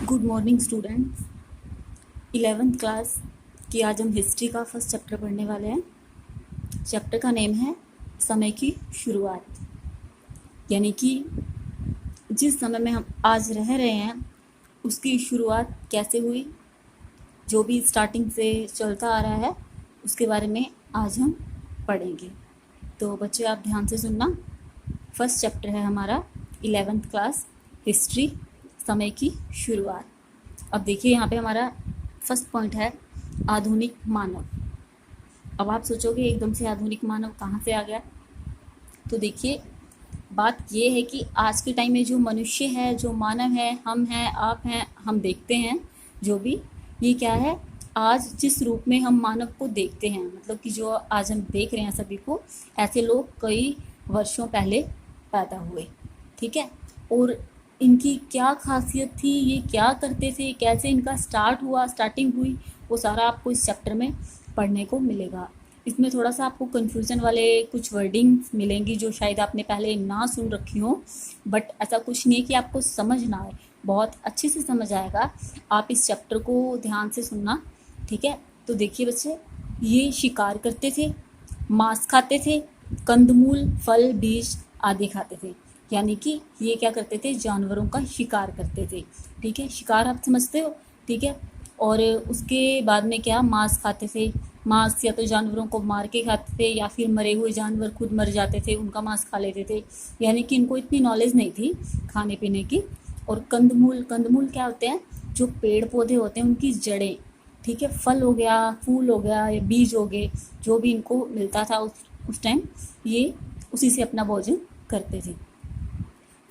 Good morning students. 11th class की आज हम हिस्ट्री का फर्स्ट चैप्टर पढ़ने वाले हैं। चैप्टर का नेम है समय की शुरुआत, यानी कि जिस समय में हम आज रह रहे हैं उसकी शुरुआत कैसे हुई, जो भी स्टार्टिंग से चलता आ रहा है उसके बारे में आज हम पढ़ेंगे। तो बच्चे आप ध्यान से सुनना। फर्स्ट चैप्टर है हमारा 11th क्लास हिस्ट्री, समय की शुरुआत। अब देखिए यहाँ पे हमारा फर्स्ट पॉइंट है आधुनिक मानव। अब आप सोचोगे एकदम से आधुनिक मानव कहाँ से आ गया, तो देखिए बात ये है कि आज के टाइम में जो मनुष्य है, जो मानव है, हम हैं, आप हैं, हम देखते हैं जो भी, ये क्या है, आज जिस रूप में हम मानव को देखते हैं, मतलब कि जो आज हम देख रहे हैं सभी को, ऐसे लोग कई वर्षों पहले पैदा हुए। ठीक है, और इनकी क्या खासियत थी, ये क्या करते थे, कैसे इनका स्टार्टिंग हुई, वो सारा आपको इस चैप्टर में पढ़ने को मिलेगा। इसमें थोड़ा सा आपको कन्फ्यूज़न वाले कुछ वर्डिंग्स मिलेंगी जो शायद आपने पहले ना सुन रखी हो, बट ऐसा कुछ नहीं है कि आपको समझ ना आए, बहुत अच्छे से समझ आएगा। आप इस चैप्टर को ध्यान से सुनना, ठीक है। तो देखिए बच्चे, ये शिकार करते थे, मांस खाते थे, कंदमूल, फल, बीज आदि खाते थे, यानी कि ये क्या करते थे, जानवरों का शिकार करते थे। ठीक है, शिकार आप समझते हो, ठीक है। और उसके बाद में क्या, मांस खाते थे। मांस या तो जानवरों को मार के खाते थे या फिर मरे हुए जानवर खुद मर जाते थे, उनका मांस खा लेते थे, यानी कि इनको इतनी नॉलेज नहीं थी खाने पीने की। और कंदमूल क्या होते हैं, जो पेड़ पौधे होते हैं उनकी जड़ें, ठीक है। फल हो गया, फूल हो गया या बीज हो गए, जो भी इनको मिलता था उस टाइम, ये उसी से अपना भोजन करते थे।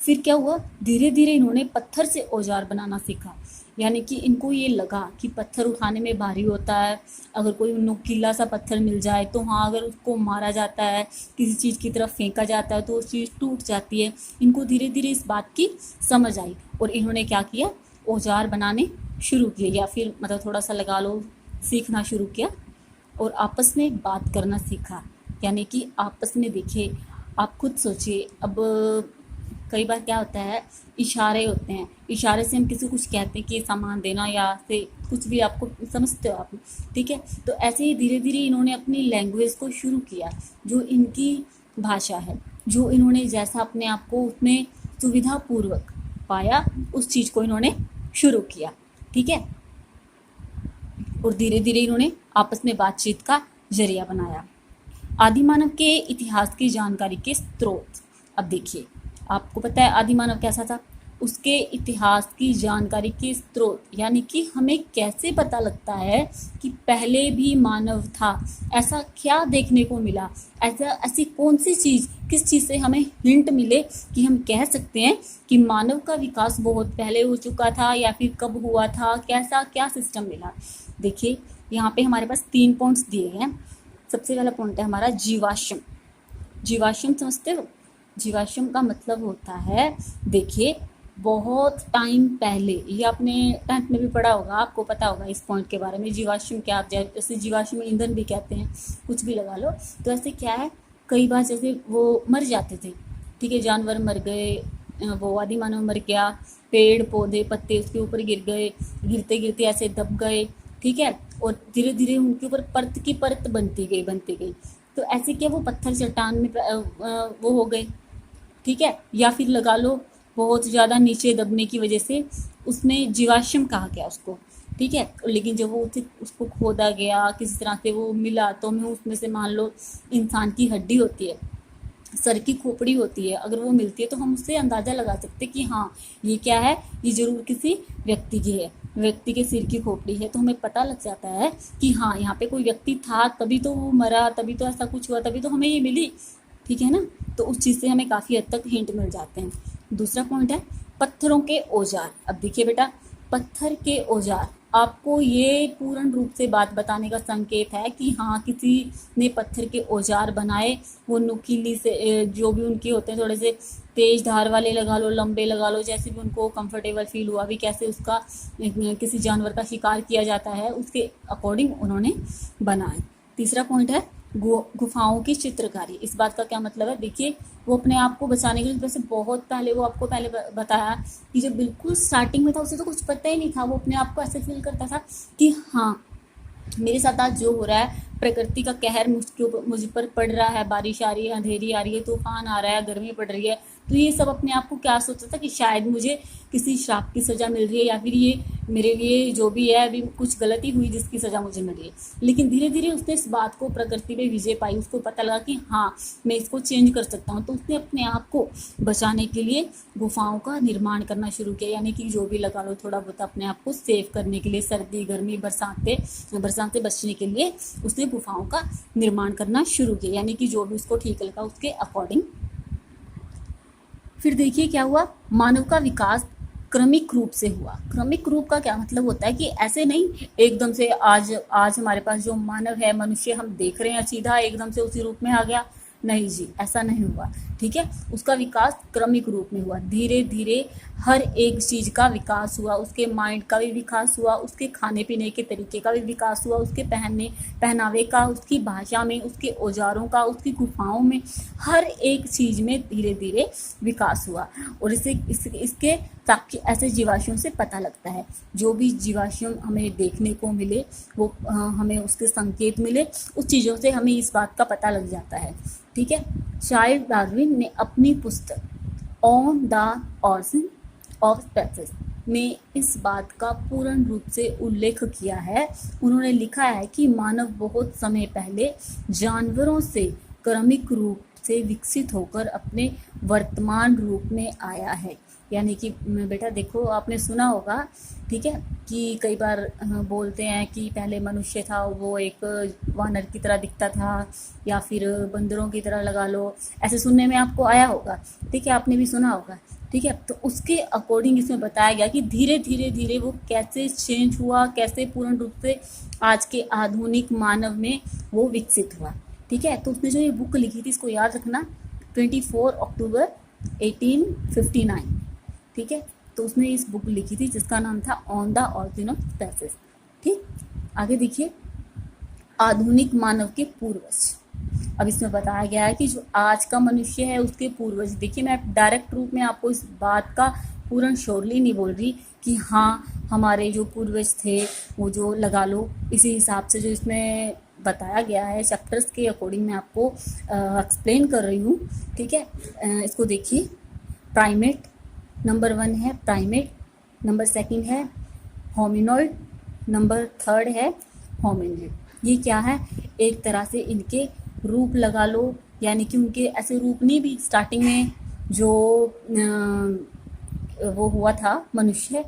फिर क्या हुआ, धीरे धीरे इन्होंने पत्थर से औजार बनाना सीखा, यानी कि इनको ये लगा कि पत्थर उठाने में भारी होता है, अगर कोई नुकीला सा पत्थर मिल जाए तो हाँ, अगर उसको मारा जाता है, किसी चीज़ की तरफ फेंका जाता है तो वो चीज़ टूट जाती है। इनको धीरे धीरे इस बात की समझ आई और इन्होंने क्या किया, औजार बनाने शुरू किए, या फिर मतलब थोड़ा सा लगा लो सीखना शुरू किया। और आपस में बात करना सीखा, यानी कि आपस में देखिए, आप खुद सोचिए। अब कई बार क्या होता है, इशारे होते हैं, इशारे से हम किसी को कुछ कहते हैं कि सामान देना या से कुछ भी, आपको समझते हो आप, ठीक है। तो ऐसे ही धीरे धीरे इन्होंने अपनी लैंग्वेज को शुरू किया, जो इनकी भाषा है, जो इन्होंने जैसा अपने आप को उसमें सुविधापूर्वक पाया, उस चीज़ को इन्होंने शुरू किया, ठीक है। और धीरे धीरे इन्होंने आपस में बातचीत का जरिया बनाया। आदिमानव के इतिहास की जानकारी के स्रोत। अब देखिए, आपको पता है आदिमानव कैसा था, उसके इतिहास की जानकारी के स्रोत, यानी कि हमें कैसे पता लगता है कि पहले भी मानव था, ऐसा क्या देखने को मिला, ऐसी कौन सी चीज़, किस चीज़ से हमें हिंट मिले कि हम कह सकते हैं कि मानव का विकास बहुत पहले हो चुका था, या फिर कब हुआ था, कैसा क्या सिस्टम मिला। देखिए यहाँ पे हमारे पास 3 पॉइंट्स दिए हैं। सबसे पहला पॉइंट है हमारा जीवाश्म। जीवाश्म समझते हो, जीवाश्म का मतलब होता है, देखिए बहुत टाइम पहले, ये आपने 10th में भी पढ़ा होगा, आपको पता होगा इस पॉइंट के बारे में। जीवाश्म क्या, जैसे जीवाश्म ईंधन भी कहते हैं, कुछ भी लगा लो। तो ऐसे क्या है, कई बार जैसे वो मर जाते थे, ठीक है, जानवर मर गए, वो आदिमानव मर गया, पेड़ पौधे पत्ते उसके ऊपर गिर गए, गिरते गिरते ऐसे दब गए, ठीक है। और धीरे धीरे उनके ऊपर परत की परत बनती गई। तो ऐसे क्या, वो पत्थर चट्टान में वो हो गए, ठीक है। या फिर लगा लो बहुत ज़्यादा नीचे दबने की वजह से उसमें जीवाश्म कहा गया उसको, ठीक है। लेकिन जब वो उसको खोदा गया, किसी तरह से वो मिला, तो हमें उसमें से मान लो इंसान की हड्डी होती है, सर की खोपड़ी होती है, अगर वो मिलती है तो हम उससे अंदाज़ा लगा सकते हैं कि हाँ ये क्या है, ये ज़रूर किसी व्यक्ति की है, व्यक्ति के सिर की खोपड़ी है। तो हमें पता लग जाता है कि हाँ यहाँ पे कोई व्यक्ति था, तभी तो वो मरा, तभी तो ऐसा कुछ हुआ, तभी तो हमें ये मिली, ठीक है ना। तो उस चीज़ से हमें काफ़ी हद तक हिंट मिल जाते हैं। दूसरा पॉइंट है पत्थरों के औजार। अब देखिए बेटा, पत्थर के औजार आपको ये पूर्ण रूप से बात बताने का संकेत है कि हाँ किसी ने पत्थर के औजार बनाए, वो नुकीली से जो भी उनके होते हैं, थोड़े से तेज धार वाले लगा लो, लंबे लगा लो, जैसे भी उनको कंफर्टेबल फील हुआ भी, कैसे उसका किसी जानवर का शिकार किया जाता है उसके अकॉर्डिंग उन्होंने बनाए। तीसरा पॉइंट है गुफाओं की चित्रकारी। इस बात का क्या मतलब है, देखिए वो अपने आप को बचाने के लिए, वैसे बहुत पहले वो आपको पहले बताया कि जब बिल्कुल स्टार्टिंग में था उसे तो कुछ पता ही नहीं था, वो अपने आप को ऐसे फील करता था कि हाँ मेरे साथ आज जो हो रहा है, प्रकृति का कहर मुझ पर पड़ रहा है, बारिश आ रही है, अंधेरी आ रही है, तूफान आ रहा है, गर्मी पड़ रही है, तो ये सब अपने आप को क्या सोचता था कि शायद मुझे किसी श्राप की सज़ा मिल रही है, या फिर ये मेरे लिए जो भी है अभी कुछ गलती हुई जिसकी सज़ा मुझे मिल रही है। लेकिन धीरे धीरे उसने इस बात को प्रकृति पे विजय पाई, उसको पता लगा कि हाँ मैं इसको चेंज कर सकता हूँ, तो उसने अपने आप को बचाने के लिए गुफाओं का निर्माण करना शुरू किया, यानी कि जो भी लगा लो थोड़ा बहुत अपने आप को सेव करने के लिए, सर्दी गर्मी बरसात से बचने के लिए उसने गुफाओं का निर्माण करना शुरू किया, यानी कि जो भी उसको ठीक लगा उसके अकॉर्डिंग। फिर देखिए क्या हुआ, मानव का विकास क्रमिक रूप से हुआ। क्रमिक रूप का क्या मतलब होता है कि ऐसे नहीं एकदम से आज हमारे पास जो मानव है, मनुष्य हम देख रहे हैं सीधा एकदम से उसी रूप में आ गया, नहीं जी ऐसा नहीं हुआ। ठीक है, उसका विकास क्रमिक रूप में हुआ, धीरे धीरे हर एक चीज़ का विकास हुआ, उसके माइंड का भी विकास हुआ, उसके खाने पीने के तरीके का भी विकास हुआ, उसके पहनावे का, उसकी भाषा में, उसके औजारों का, उसकी गुफाओं में, हर एक चीज़ में धीरे धीरे विकास हुआ। और इसके ताकि ऐसे जीवाश्मों से पता लगता है, जो भी जीवाश्म हमें देखने को मिले वो हमें उसके संकेत मिले, उस चीज़ों से हमें इस बात का पता लग जाता है। ठीक है, चार्ल्स डार्विन ने अपनी पुस्तक on the origin of species में इस बात का पूर्ण रूप से उल्लेख किया है। उन्होंने लिखा है कि मानव बहुत समय पहले जानवरों से क्रमिक रूप से विकसित होकर अपने वर्तमान रूप में आया है। यानी कि बेटा देखो आपने सुना होगा, ठीक है, कि कई बार बोलते हैं कि पहले मनुष्य था वो एक वानर की तरह दिखता था, या फिर बंदरों की तरह लगा लो, ऐसे सुनने में आपको आया होगा। ठीक है, आपने भी सुना होगा। ठीक है, तो उसके अकॉर्डिंग इसमें बताया गया कि धीरे धीरे धीरे वो कैसे चेंज हुआ, कैसे पूर्ण रूप से आज के आधुनिक मानव में वो विकसित हुआ। ठीक है, तो उसने जो ये बुक लिखी थी इसको याद रखना, 24 अक्टूबर 1859। ठीक है, तो उसने इस बुक लिखी थी जिसका नाम था on the origin of species. ठीक, आगे देखिए, आधुनिक मानव के पूर्वज। अब इसमें बताया गया है कि जो आज का मनुष्य है उसके पूर्वज। देखिए मैं डायरेक्ट रूप में आपको इस बात का पूर्ण श्योरली नहीं बोल रही कि हाँ हमारे जो पूर्वज थे वो जो लगा लो, इसी हिसाब से जो इसमें बताया गया है चैप्टर्स के अकॉर्डिंग मैं आपको एक्सप्लेन कर रही हूँ। ठीक है, इसको देखिए, प्राइमेट नंबर 1 है प्राइमेट, नंबर 2 है होमिनॉइड, नंबर 3 है होमिनिड। ये क्या है, एक तरह से इनके रूप लगा लो, यानी कि उनके ऐसे रूप नहीं भी स्टार्टिंग में जो वो हुआ था, मनुष्य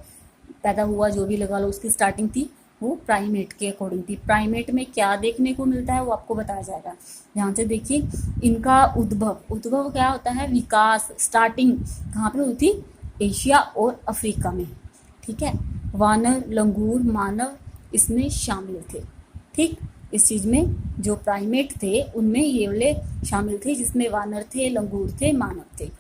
पैदा हुआ जो भी लगा लो उसकी स्टार्टिंग थी वो प्राइमेट के अकॉर्डिंग थी। प्राइमेट में क्या देखने को मिलता है वो आपको बताया जाएगा। यहाँ से देखिए इनका उद्भव क्या होता है, विकास स्टार्टिंग कहाँ पे हुई थी, एशिया और अफ्रीका में। ठीक है, वानर लंगूर मानव इसमें शामिल थे। ठीक, इस चीज़ में जो प्राइमेट थे उनमें ये वाले शामिल थे जिसमें वानर थे, लंगूर थे, मानव थे।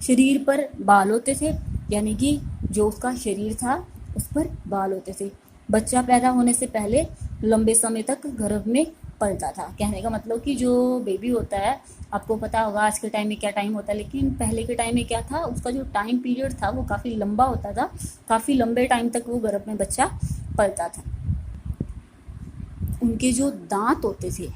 शरीर पर बाल होते थे, यानी कि जो उसका शरीर था उस पर बाल होते थे। बच्चा पैदा होने से पहले लंबे समय तक गर्भ में पलता था। कहने का मतलब कि जो बेबी होता है, आपको पता होगा आज के टाइम में क्या टाइम होता है, लेकिन पहले के टाइम में क्या था, उसका जो टाइम पीरियड था वो काफ़ी लंबा होता था, काफ़ी लंबे टाइम तक वो गर्भ में बच्चा पलता था। उनके जो दांत होते थे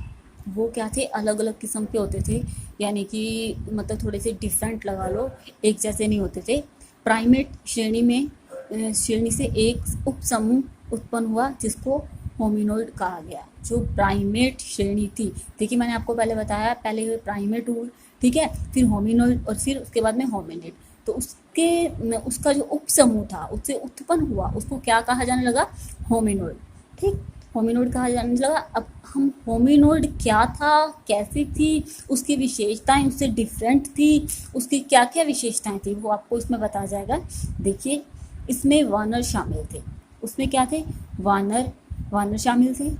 वो क्या थे, अलग अलग किस्म के होते थे, यानी कि मतलब थोड़े से डिफरेंट लगा लो, एक जैसे नहीं होते थे। प्राइमेट श्रेणी से एक उप समूह उत्पन्न हुआ जिसको होमिनोइड कहा गया। जो प्राइमेट श्रेणी थी, देखिए मैंने आपको पहले बताया, पहले प्राइमेट हुआ, ठीक है, फिर होमिनोइड और फिर उसके बाद में होमिनिड। तो उसका जो उप समूह था उससे उत्पन्न हुआ, उसको क्या कहा जाने लगा, होमिनोइड। ठीक, होमिनोइड कहा जाने लगा। अब हम होमिनोइड क्या था, कैसी थी, उसकी विशेषताएं उससे डिफरेंट थी, उसकी क्या क्या विशेषताएं थी वो आपको इसमें बताया जाएगा। देखिए इसमें वानर शामिल थे, उसमें क्या थे, वानर शामिल थे,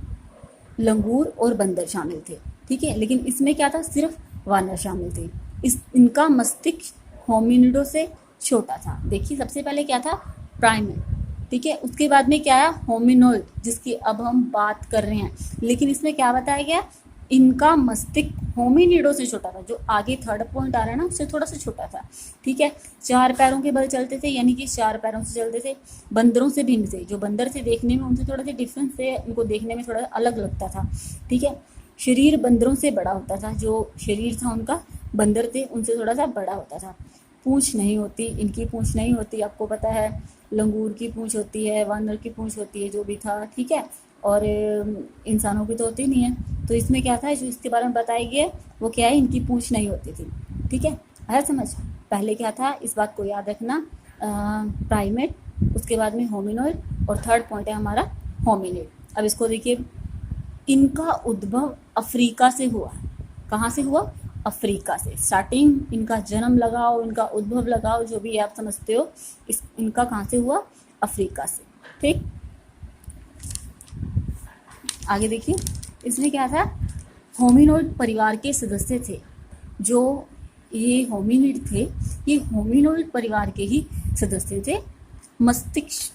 लंगूर और बंदर शामिल थे। ठीक है, लेकिन इसमें क्या था, सिर्फ वानर शामिल थे। इनका मस्तिष्क होमिनिडो से छोटा था। देखिए सबसे पहले क्या था, प्राइमेट, ठीक है, उसके बाद में क्या आया, होमिनोइड, जिसकी अब हम बात कर रहे हैं। लेकिन इसमें क्या बताया गया, इनका मस्तिष्क होमिनिडो से छोटा था। जो आगे थर्ड पॉइंट आ रहा है ना, उससे थोड़ा सा छोटा था। ठीक है, 4 पैरों के बल चलते थे, यानी कि 4 पैरों से चलते थे। बंदरों से भिन्न थे, जो बंदर थे देखने में उनसे थोड़ा सा डिफरेंस थे, उनको देखने में थोड़ा अलग लगता था। ठीक है, शरीर बंदरों से बड़ा होता था, जो शरीर था उनका बंदर थे उनसे थोड़ा सा बड़ा होता था। पूँछ नहीं होती, इनकी पूँछ नहीं होती, आपको पता है। लंगूर की पूँछ होती है, वानर की पूँछ होती है, जो भी था। ठीक है, और इंसानों की तो होती नहीं है। तो इसमें क्या था, जो इसके बारे में बताया गया वो क्या है, इनकी पूँछ नहीं होती थी। ठीक है, आया समझ। पहले क्या था, इस बात को याद रखना, प्राइमेट, उसके बाद में होमिनोइड, और थर्ड पॉइंट है हमारा होमिनिड। अब इसको देखिए, इनका उद्भव अफ्रीका से हुआ। कहाँ से हुआ, अफ्रीका से। स्टार्टिंग इनका जन्म लगाओ, इनका उद्भव लगाओ, जो भी आप समझते हो, इनका कहाँ से हुआ, अफ्रीका से। ठीक, आगे देखिए, इसमें क्या था, होमिनोइड परिवार के सदस्य थे। जो ये होमिनिड थे, ये होमिनोइड परिवार के ही सदस्य थे। मस्तिष्क,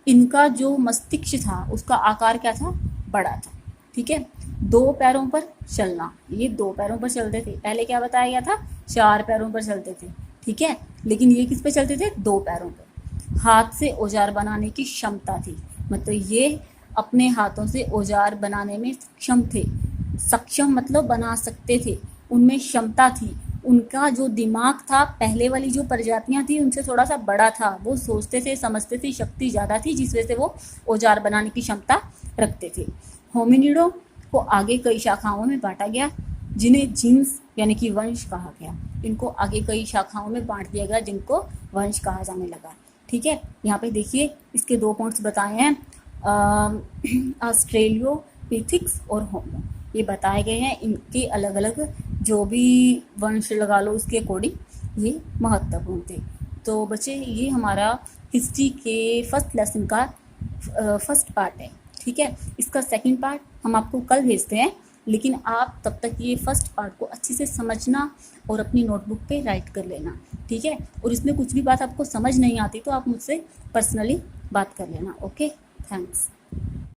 इनका जो मस्तिष्क था उसका आकार क्या था, बड़ा था। ठीक है, 2 पैरों पर चलना, ये 2 पैरों पर चलते थे। पहले क्या बताया गया था, 4 पैरों पर चलते थे। ठीक है, लेकिन ये किस पे चलते थे, 2 पैरों पर। हाथ से औजार बनाने की क्षमता थी, मतलब ये अपने हाथों से औजार बनाने में सक्षम मतलब बना सकते थे, उनमें क्षमता थी। उनका जो दिमाग था, पहले वाली जो प्रजातियां थी उनसे थोड़ा सा बड़ा था। वो सोचते थे, समझते थे, शक्ति ज़्यादा थी, जिस वजह से वो औजार बनाने की क्षमता रखते थे। होमिनिडो को आगे कई शाखाओं में बांटा गया, जिन्हें जीन्स यानी कि वंश कहा गया। इनको आगे कई शाखाओं में बांट दिया गया, जिनको वंश कहा जाने लगा। ठीक है, यहाँ पे देखिए इसके 2 पॉइंट्स बताए हैं, ऑस्ट्रेलियोपिथिक्स और होमो, ये बताए गए हैं। इनके अलग अलग जो भी वंश लगा लो, उसके अकॉर्डिंग ये महत्वपूर्ण थे। तो बच्चे, ये हमारा हिस्ट्री के फर्स्ट लेसन का फर्स्ट पार्ट है। ठीक है, इसका सेकंड पार्ट हम आपको कल भेजते हैं, लेकिन आप तब तक ये फर्स्ट पार्ट को अच्छे से समझना और अपनी नोटबुक पे राइट कर लेना। ठीक है, और इसमें कुछ भी बात आपको समझ नहीं आती तो आप मुझसे पर्सनली बात कर लेना। Okay, thanks.